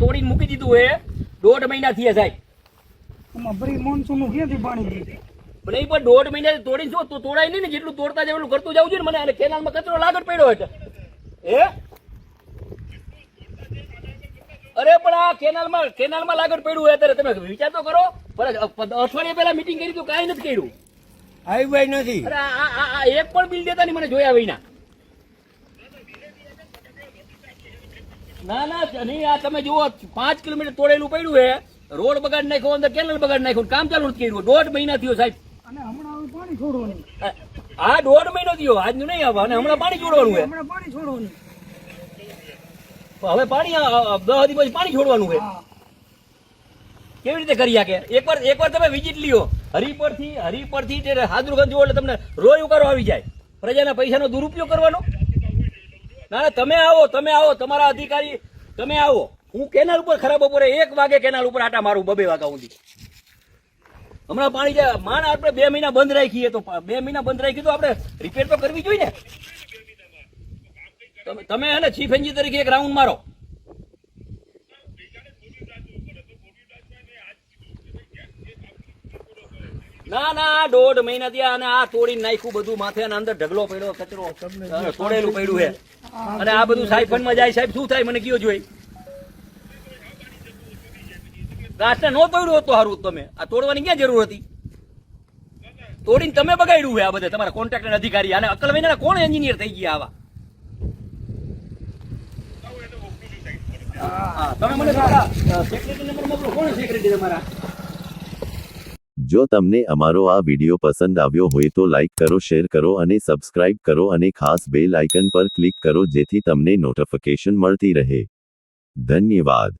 તોડીને મૂકી દીધું હે 1.5 મહિના થયા સાહેબ. મોનસૂન નું ક્યાંથી પાણી પણ એ પણ 1.5 મહિના તોડીને શું તો તોડાય નહીં ને, જેટલું તોડતા જાય એટલું કરતું જવું જોઈએ ને. મને અને કેનાલમાં કચરો લાગત પડ્યો હતો હે. અરે પણ આ કેનાલમાં લાગત પડ્યું હોય અત્યારે તમે વિચાર તો કરો. પણ અઠવાડિયા પહેલા મીટિંગ કરી તો કાંઈ નથી કર્યું. હાઈવે નથી. અરે આ એક પણ બિલ દેતા નહીં મને જોયા વિના. ના નહીં, આ તમે જુઓ 5 કિલોમીટર તોડેલું પડ્યું હે, રોડ બગાડ નાખ્યો, અંદર કેનલ બગાડ નાખ્યું, કામ ચાલુ નથી કર્યું. 1.5 મહિના થયો સાહેબ. અને હમણાં પાણી છોડવાનું. હા 1.5 મહિનો થયો, આજનું નહીં આવે. અને હમણાં પાણી છોડવાનું હે. હમણાં પાણી છોડવાનું. હવે પાણી 10 દી પછી પાણી છોડવાનું હે. કેવી રીતે કરી શકે? એકવાર તમે વિઝિટ લ્યો હરિપરથી હાદરુગંજ જુઓ એટલે તમને રોય ઉકારો આવી જાય. પ્રજાના પૈસાનો દુરુપયોગ કરવાનો. ના તમે આવો તમારા અધિકારી તમે આવો. હું કેનાલ ઉપર ખરાબ બપોરે 1 વાગે કેનાલ ઉપર આટા મારું 2 વાગ્યા સુધી. હમણાં પાણી જાય માન આપણે 2 મહિના બંધ રાખીએ તો 2 મહિના બંધ રાખી તો આપણે રિપેર તો કરવી જોઈએ ને. તમે હે ને ચીફ એન્જિનિયર તરીકે એક રાઉન્ડ મારો. ના 1.5 મહિના થયા અને આ તોડીને નાખ્યું બધું માથે અને અંદર ઢગલો પડ્યો કચરો તોડેલું પડ્યું છે. અને આ બધું સાયફનમાં જાય સાહેબ શું થાય મને કયો જોઈ. ઘાસને નો તોડ્યું હોત તો સારું. તમે આ તોડવાની ક્યાં જરૂર હતી? તોડીને તમે બગાડ્યું છે આ બધે તમારા કોન્ટ્રાક્ટર અધિકારી. અને અકલ મહિના કોણ એન્જિનિયર થઈ ગયા આવા? તમે મને સેક્રેટરી નંબર મોકલો. કોણ સેક્રેટરી તમારા? જો તમને અમારો આ વિડિયો પસંદ આવ્યો હોય તો લાઈક કરો, શેર કરો અને સબસ્ક્રાઇબ કરો અને ખાસ બેલ આઇકન પર ક્લિક કરો જેથી તમને નોટિફિકેશન મળતી રહે. ધન્યવાદ.